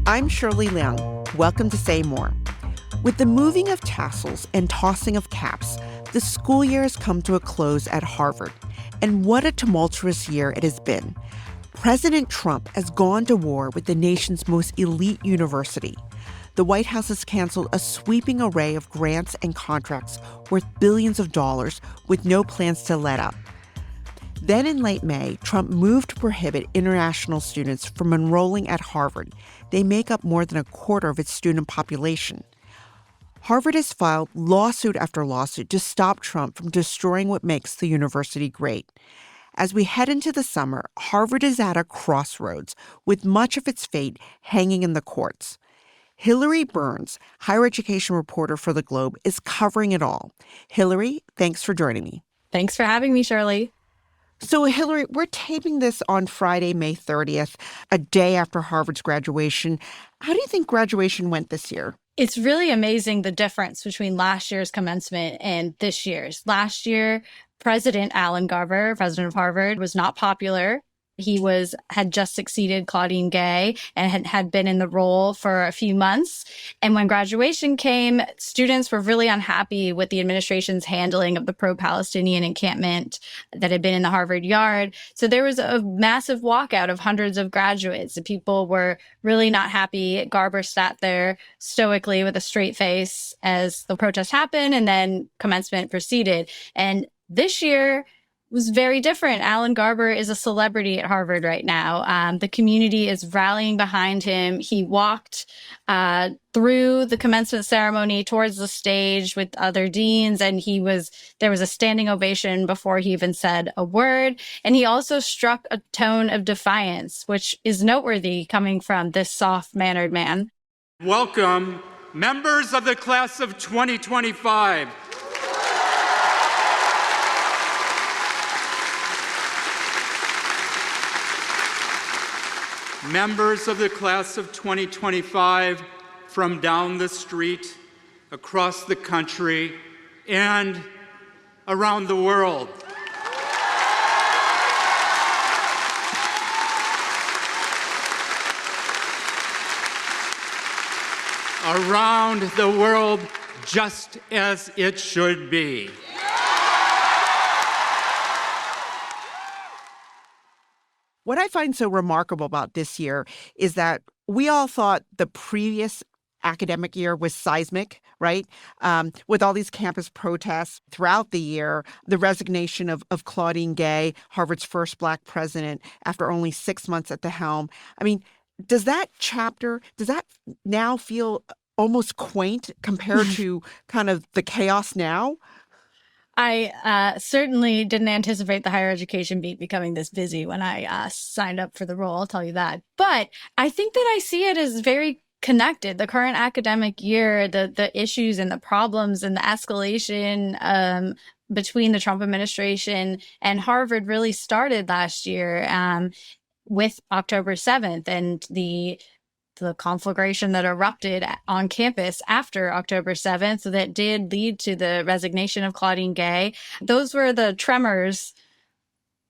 I'm Shirley Leung. Welcome to Say More. With the moving of tassels and tossing of caps, the school year has come to a close at Harvard. And what a tumultuous year it has been. President Trump has gone to war with the nation's most elite university. The White House has canceled a sweeping array of grants and contracts worth billions of dollars with no plans to let up. Then in late May, Trump moved to prohibit international students from enrolling at Harvard. They make up more than a quarter of its student population. Harvard has filed lawsuit after lawsuit to stop Trump from destroying what makes the university great. As we head into the summer, Harvard is at a crossroads, with much of its fate hanging in the courts. Hilary Burns, higher education reporter for The Globe, is covering it all. Hilary, thanks for joining me. Thanks for having me, Shirley. So, Hilary, we're taping this on Friday, May 30th, a day after Harvard's graduation. How do you think graduation went this year? It's really amazing the difference between last year's commencement and this year's. Last year, President Alan Garber, president of Harvard, was not popular. He had just succeeded Claudine Gay and had been in the role for a few months. And when graduation came, students were really unhappy with the administration's handling of the pro-Palestinian encampment that had been in the Harvard yard. So there was a massive walkout of hundreds of graduates. The people were really not happy. Garber sat there stoically with a straight face as the protest happened, and then commencement proceeded. And this year was very different. Alan Garber is a celebrity at Harvard right now. The community is rallying behind him. He walked through the commencement ceremony towards the stage with other deans, and there was a standing ovation before he even said a word. And he also struck a tone of defiance, which is noteworthy coming from this soft-mannered man. Welcome, members of the class of 2025. Members of the class of 2025 from down the street, across the country, and around the world. Around the world, just as it should be. What I find so remarkable about this year is that we all thought the previous academic year was seismic, right? With all these campus protests throughout the year, the resignation of Claudine Gay, Harvard's first Black president, after only 6 months at the helm. I mean, does that now feel almost quaint compared to kind of the chaos now? I certainly didn't anticipate the higher education beat becoming this busy when I signed up for the role, I'll tell you that. But I think that I see it as very connected. The current academic year, the issues and the problems and the escalation between the Trump administration and Harvard really started last year with October 7th and the conflagration that erupted on campus after October 7th that did lead to the resignation of Claudine Gay. Those were the tremors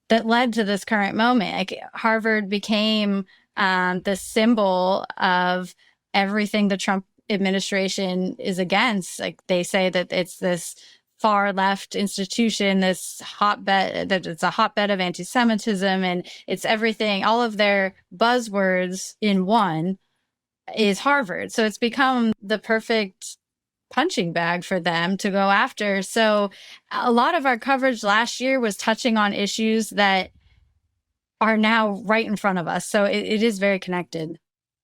that led to this current moment. Like, Harvard became the symbol of everything the Trump administration is against. Like, they say that it's this far left institution, this hotbed, that it's a hotbed of anti-Semitism, and it's everything, all of their buzzwords in one is Harvard. So it's become the perfect punching bag for them to go after. So a lot of our coverage last year was touching on issues that are now right in front of us. So it is very connected.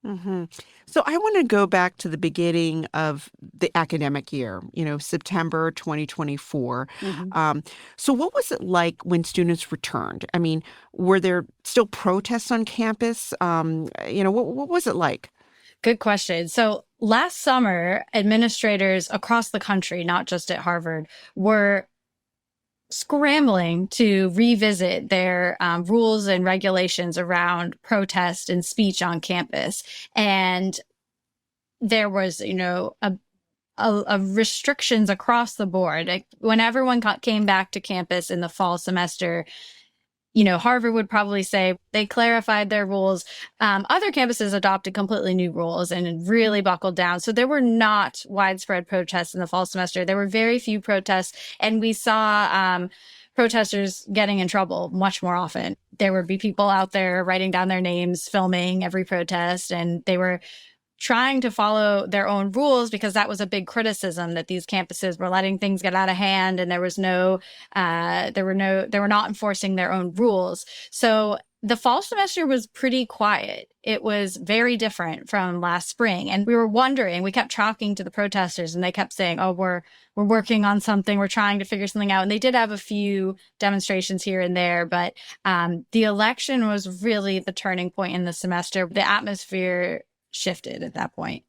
Mm-hmm. So I want to go back to the beginning of the academic year, September 2024. Mm-hmm. So what was it like when students returned? I mean, were there still protests on campus? What was it like? Good question. So last summer, administrators across the country, not just at Harvard, were scrambling to revisit their rules and regulations around protest and speech on campus. And there was, a restrictions across the board. Like, when everyone came back to campus in the fall semester, Harvard would probably say they clarified their rules. Other campuses adopted completely new rules and really buckled down. So there were not widespread protests in the fall semester. There were very few protests, and we saw protesters getting in trouble much more often. There would be people out there writing down their names, filming every protest, and they were trying to follow their own rules because that was a big criticism that these campuses were letting things get out of hand and they were not enforcing their own rules. So the fall semester was pretty quiet. It was very different from last spring. And we kept talking to the protesters and they kept saying, oh, we're working on something. We're trying to figure something out. And they did have a few demonstrations here and there, but the election was really the turning point in the semester. The atmosphere shifted at that point.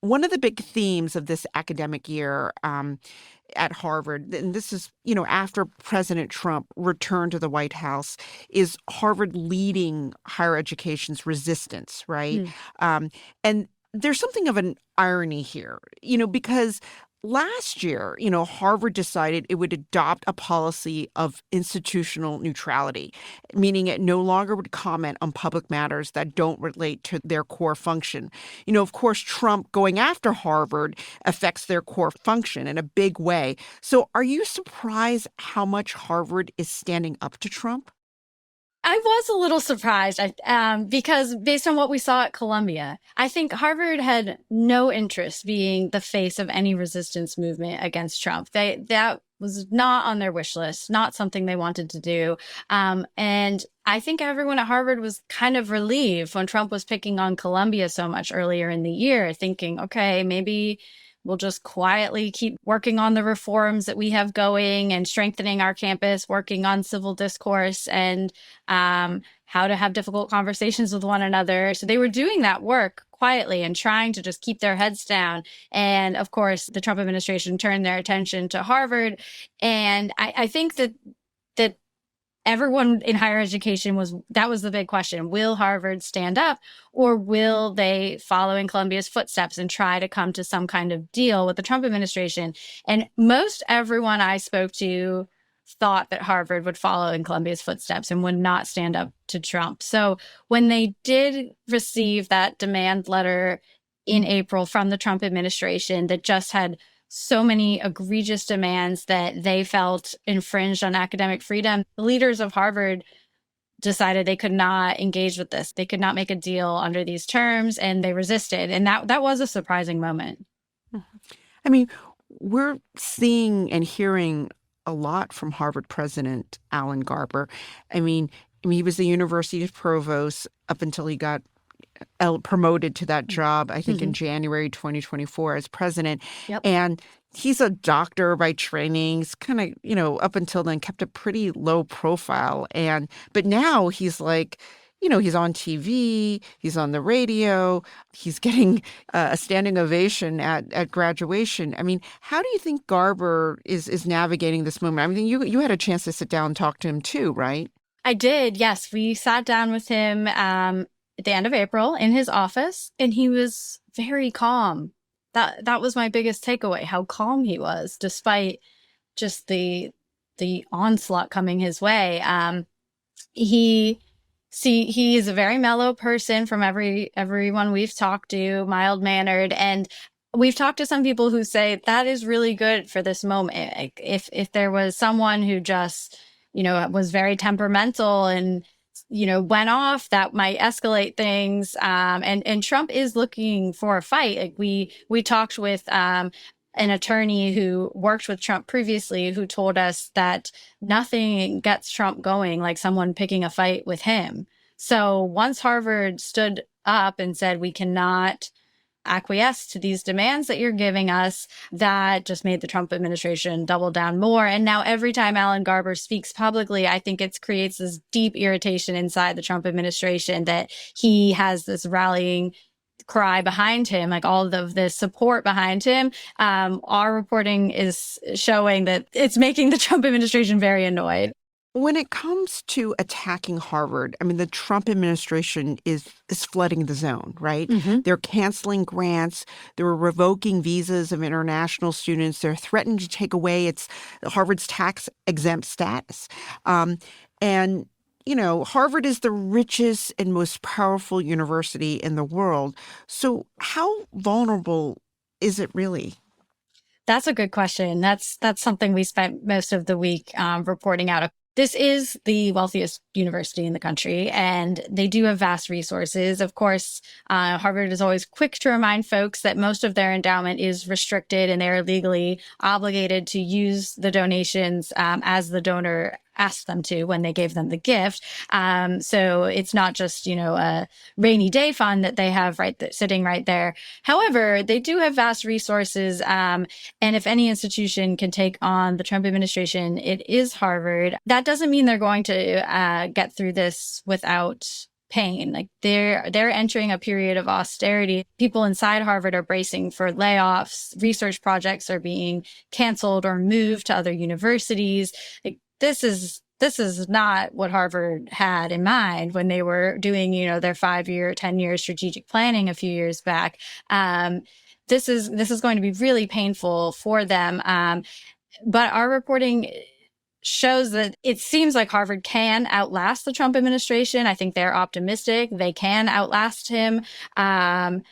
One of the big themes of this academic year at Harvard, and this is, after President Trump returned to the White House, is Harvard leading higher education's resistance, right? And there's something of an irony here, because last year, Harvard decided it would adopt a policy of institutional neutrality, meaning it no longer would comment on public matters that don't relate to their core function. Of course, Trump going after Harvard affects their core function in a big way. So are you surprised how much Harvard is standing up to Trump? I was a little surprised because based on what we saw at Columbia, I think Harvard had no interest being the face of any resistance movement against Trump. That was not on their wish list, not something they wanted to do. And I think everyone at Harvard was kind of relieved when Trump was picking on Columbia so much earlier in the year, thinking, okay, maybe we'll just quietly keep working on the reforms that we have going and strengthening our campus, working on civil discourse and how to have difficult conversations with one another. So they were doing that work quietly and trying to just keep their heads down. And of course, the Trump administration turned their attention to Harvard. And I think that everyone in higher education that was the big question. Will Harvard stand up, or will they follow in Columbia's footsteps and try to come to some kind of deal with the Trump administration? And most everyone I spoke to thought that Harvard would follow in Columbia's footsteps and would not stand up to Trump. So when they did receive that demand letter in April from the Trump administration that just had so many egregious demands that they felt infringed on academic freedom, the leaders of Harvard decided they could not engage with this. They could not make a deal under these terms, and they resisted. And that was a surprising moment. I mean, we're seeing and hearing a lot from Harvard President Alan Garber. I mean, he was the university's provost up until he got promoted to that job, I think, in January 2024 as president. Yep. And he's a doctor by training. He's kind of, up until then kept a pretty low profile. But now he's like, he's on TV, he's on the radio, he's getting a standing ovation at graduation. I mean, how do you think Garber is navigating this moment? I mean, you had a chance to sit down and talk to him too, right? I did, yes. We sat down with him at the end of April in his office, and he was very calm. That was my biggest takeaway, how calm he was, despite just the onslaught coming his way. He is a very mellow person from everyone we've talked to, mild-mannered, and we've talked to some people who say that is really good for this moment. Like if there was someone who just, was very temperamental and went off, that might escalate things. And Trump is looking for a fight. Like we talked with an attorney who worked with Trump previously, who told us that nothing gets Trump going like someone picking a fight with him. So once Harvard stood up and said, we cannot acquiesce to these demands that you're giving us, that just made the Trump administration double down more. And now every time Alan Garber speaks publicly, I think it creates this deep irritation inside the Trump administration that he has this rallying cry behind him, like all of this support behind him. Our reporting is showing that it's making the Trump administration very annoyed. When it comes to attacking Harvard, I mean, the Trump administration is flooding the zone, right? They're canceling grants. They're revoking visas of international students. They're threatening to take away Harvard's tax-exempt status. And Harvard is the richest and most powerful university in the world. So how vulnerable is it really? That's a good question. That's something we spent most of the week reporting out. This is the wealthiest university in the country, and they do have vast resources. Of course, Harvard is always quick to remind folks that most of their endowment is restricted, and they're legally obligated to use the donations as the donor asked them to when they gave them the gift. So it's not just, a rainy day fund that they have sitting right there. However, they do have vast resources. And if any institution can take on the Trump administration, it is Harvard. That doesn't mean they're going to get through this without pain. Like they're entering a period of austerity. People inside Harvard are bracing for layoffs. Research projects are being canceled or moved to other universities. This is not what Harvard had in mind when they were doing, their 5-year, 10-year strategic planning a few years back. This is going to be really painful for them. But our reporting shows that it seems like Harvard can outlast the Trump administration. I think they're optimistic. They can outlast him. And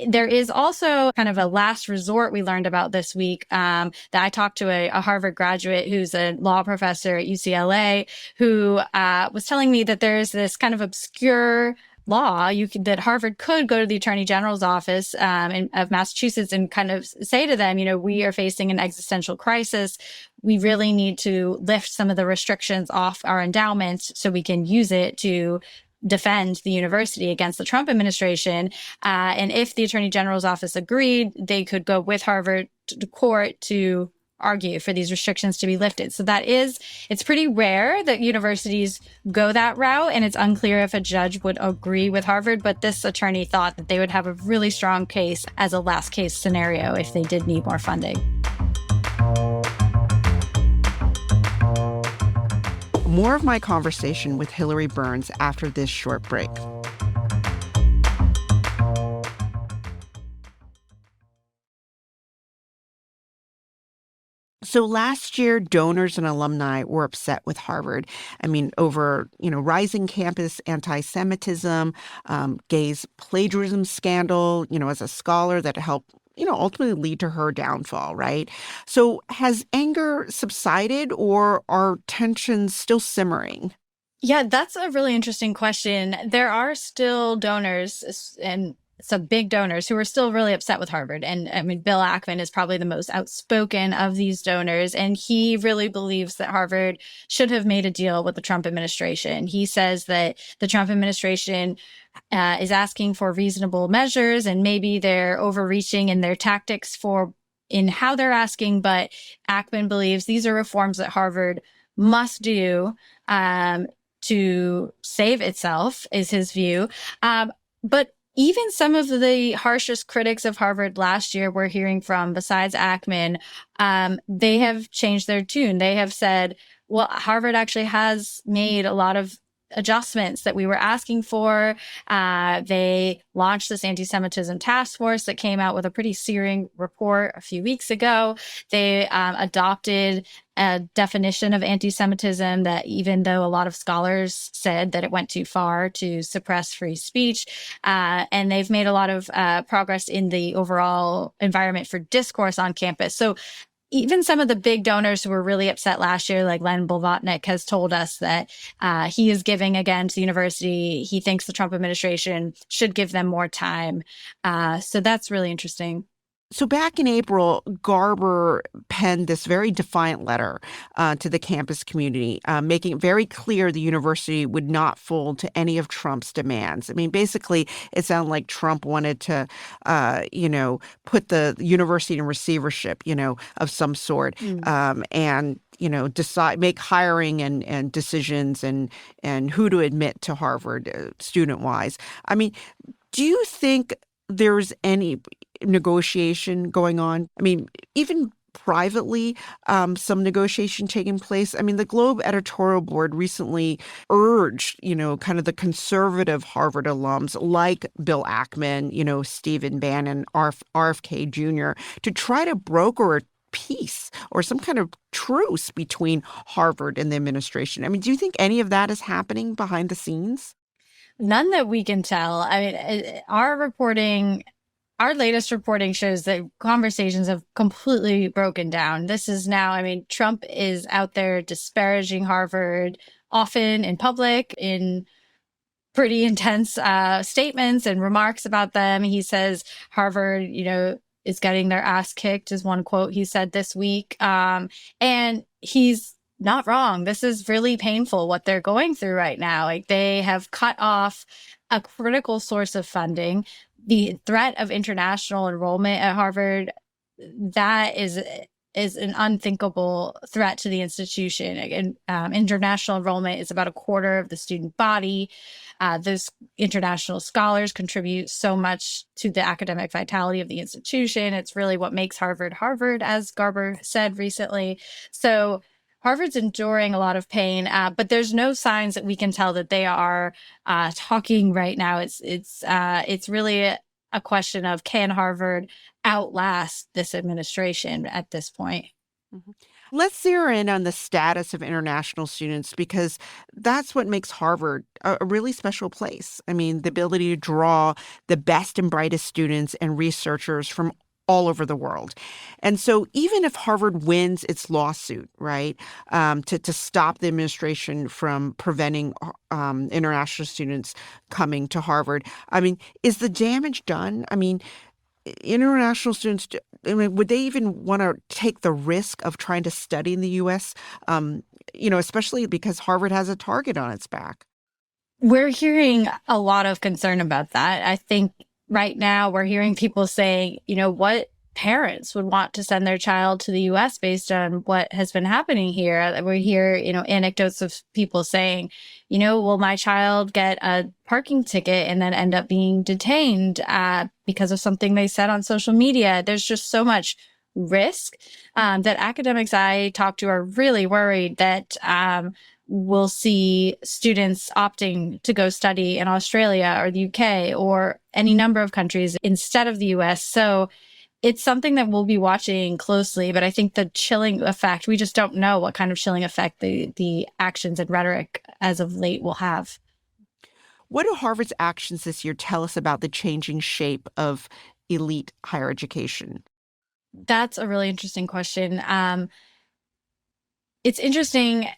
there is also kind of a last resort we learned about this week that I talked to a Harvard graduate who's a law professor at UCLA who was telling me that there's this kind of obscure law that Harvard could go to the Attorney General's office of Massachusetts and kind of say to them, we are facing an existential crisis. We really need to lift some of the restrictions off our endowments so we can use it to defend the university against the Trump administration. And if the Attorney General's office agreed, they could go with Harvard to court to argue for these restrictions to be lifted. So it's pretty rare that universities go that route, and it's unclear if a judge would agree with Harvard, but this attorney thought that they would have a really strong case as a last case scenario if they did need more funding. More of my conversation with Hilary Burns after this short break. So last year, donors and alumni were upset with Harvard. Over, rising campus anti-Semitism, Gay's plagiarism scandal, as a scholar that helped ultimately lead to her downfall, right? So has anger subsided or are tensions still simmering? Yeah, that's a really interesting question. There are still donors and some big donors who are still really upset with Harvard. And Bill Ackman is probably the most outspoken of these donors. And he really believes that Harvard should have made a deal with the Trump administration. He says that the Trump administration is asking for reasonable measures, and maybe they're overreaching in their tactics in how they're asking. But Ackman believes these are reforms that Harvard must do to save itself, is his view. But even some of the harshest critics of Harvard last year we're hearing from, besides Ackman, they have changed their tune. They have said, well, Harvard actually has made a lot of adjustments that we were asking for. They launched this anti-Semitism task force that came out with a pretty searing report a few weeks ago. They adopted a definition of anti-Semitism that, even though a lot of scholars said that it went too far to suppress free speech, and they've made a lot of progress in the overall environment for discourse on campus. So even some of the big donors who were really upset last year, like Len Blavatnik, has told us that he is giving again to the university. He thinks the Trump administration should give them more time. So that's really interesting. So back in April, Garber penned this very defiant letter to the campus community, making it very clear the university would not fold to any of Trump's demands. Basically, it sounded like Trump wanted to, put the university in receivership, of some sort, and make hiring and decisions and who to admit to Harvard student-wise. Do you think there's any negotiation going on? Even privately, some negotiation taking place. The Globe editorial board recently urged, kind of the conservative Harvard alums like Bill Ackman, Stephen Bannon, RFK Jr., to try to broker a peace or some kind of truce between Harvard and the administration. I mean, do you think any of that is happening behind the scenes? None that we can tell. I mean, our latest reporting shows that conversations have completely broken down. This is now, I mean, Trump is out there disparaging Harvard often in public, in pretty intense statements and remarks about them. He says Harvard, is getting their ass kicked, is one quote he said this week. And he's not wrong. This is really painful what they're going through right now. Like, they have cut off a critical source of funding. The threat of international enrollment at Harvard, that is an unthinkable threat to the institution. And international enrollment is about a quarter of the student body. Those international scholars contribute so much to the academic vitality of the institution. It's really what makes Harvard Harvard, as Garber said recently. So Harvard's enduring a lot of pain, but there's no signs that we can tell that they are talking right now. It's really a question of, can Harvard outlast this administration at this point? Mhm. Let's zero in on the status of international students, because that's what makes Harvard a really special place. I mean, the ability to draw the best and brightest students and researchers from all over the world. And so even if Harvard wins its lawsuit, right, to stop the administration from preventing international students coming to Harvard, I mean, is the damage done? I mean, international students, I mean, would they even want to take the risk of trying to study in the U.S., especially because Harvard has a target on its back? We're hearing a lot of concern about that. I think right now we're hearing people saying, what parents would want to send their child to the US based on what has been happening here. We hear, anecdotes of people saying, will my child get a parking ticket and then end up being detained because of something they said on social media? There's just so much risk that academics I talk to are really worried that we'll see students opting to go study in Australia or the UK or any number of countries instead of the US. So it's something that we'll be watching closely, but I think the chilling effect, we just don't know what kind of chilling effect the actions and rhetoric as of late will have. What do Harvard's actions this year tell us about the changing shape of elite higher education? That's a really interesting question. It's interesting.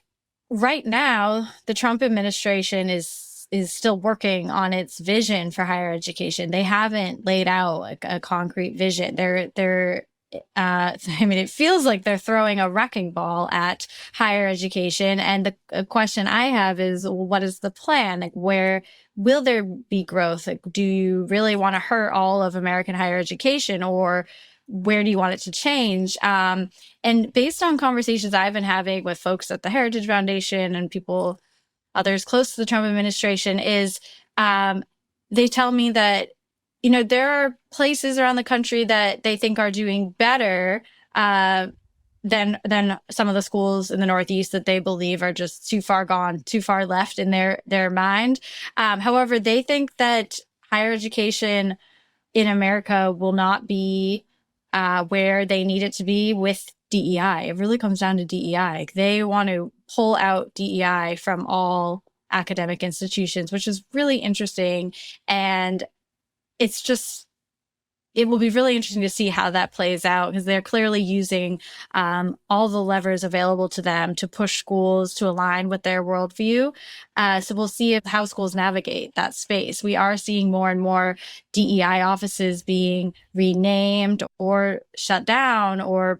Right now, the Trump administration is still working on its vision for higher education. They haven't laid out a concrete vision. I mean, it feels like they're throwing a wrecking ball at higher education. And the question I have is, what is the plan? Like, where will there be growth? Like, do you really want to hurt all of American higher education, or where do you want it to change? And based on conversations I've been having with folks at the Heritage Foundation and others close to the Trump administration, is they tell me that, there are places around the country that they think are doing better than some of the schools in the Northeast that they believe are just too far gone, too far left in their mind. However, they think that higher education in America will not be where they need it to be with DEI. It really comes down to DEI. They want to pull out DEI from all academic institutions, which is really interesting. And it will be really interesting to see how that plays out, because they're clearly using all the levers available to them to push schools to align with their worldview. So we'll see how schools navigate that space. We are seeing more and more DEI offices being renamed or shut down, or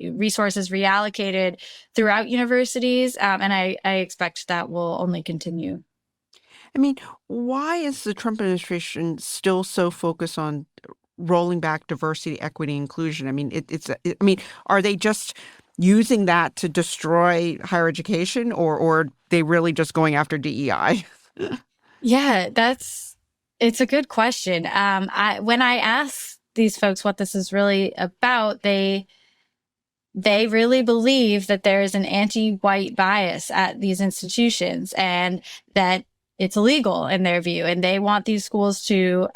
resources reallocated throughout universities. And I expect that will only continue. I mean, why is the Trump administration still so focused on rolling back diversity, equity, inclusion? I mean, are they just using that to destroy higher education, or they really just going after DEI? Yeah, it's a good question. When I ask these folks what this is really about, they really believe that there is an anti-white bias at these institutions, and that it's illegal in their view. And they want these schools to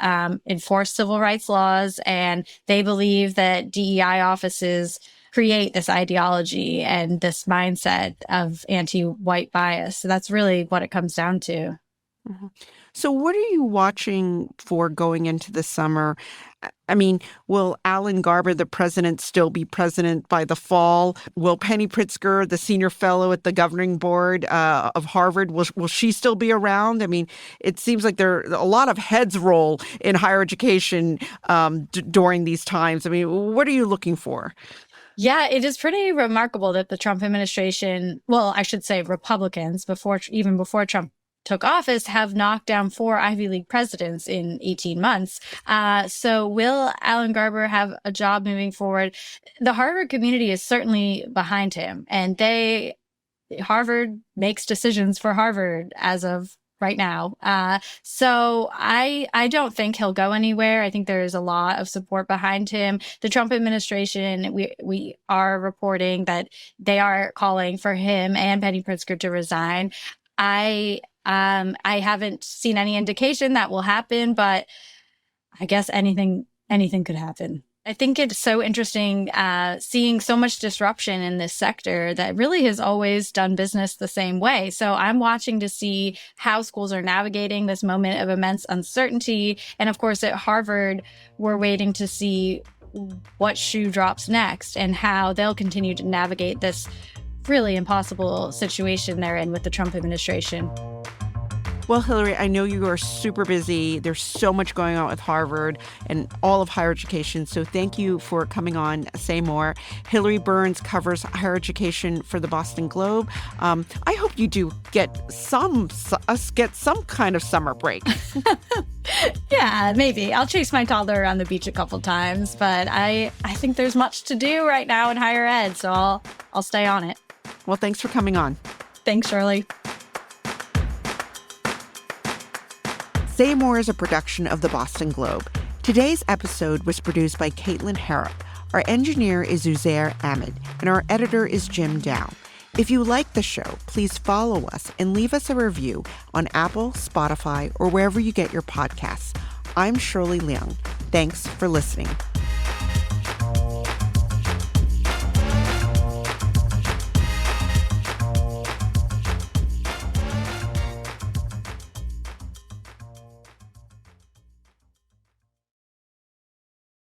enforce civil rights laws. And they believe that DEI offices create this ideology and this mindset of anti-white bias. So that's really what it comes down to. Mm-hmm. So what are you watching for going into the summer? I mean, will Alan Garber, the president, still be president by the fall? Will Penny Pritzker, the senior fellow at the governing board of Harvard, will she still be around? I mean, it seems like there are a lot of heads roll in higher education during these times. I mean, what are you looking for? Yeah, it is pretty remarkable that the Trump administration, well, I should say Republicans, even before Trump took office, have knocked down 4 Ivy League presidents in 18 months. So will Alan Garber have a job moving forward? The Harvard community is certainly behind him, and Harvard makes decisions for Harvard as of right now. So I don't think he'll go anywhere. I think there is a lot of support behind him. The Trump administration, we are reporting that they are calling for him and Penny Pritzker to resign. I haven't seen any indication that will happen, but I guess anything could happen. I think it's so interesting seeing so much disruption in this sector that really has always done business the same way. So I'm watching to see how schools are navigating this moment of immense uncertainty. And of course, at Harvard, we're waiting to see what shoe drops next and how they'll continue to navigate this really impossible situation they're in with the Trump administration. Well, Hilary, I know you are super busy. There's so much going on with Harvard and all of higher education. So thank you for coming on Say More. Hilary Burns covers higher education for the Boston Globe. I hope you do get some kind of summer break. Yeah, maybe. I'll chase my toddler around the beach a couple times, but I think there's much to do right now in higher ed, so I'll stay on it. Well, thanks for coming on. Thanks, Shirley. Say More is a production of the Boston Globe. Today's episode was produced by Caitlin Harrop. Our engineer is Uzair Ahmed, and our editor is Jim Dow. If you like the show, please follow us and leave us a review on Apple, Spotify, or wherever you get your podcasts. I'm Shirley Leung. Thanks for listening.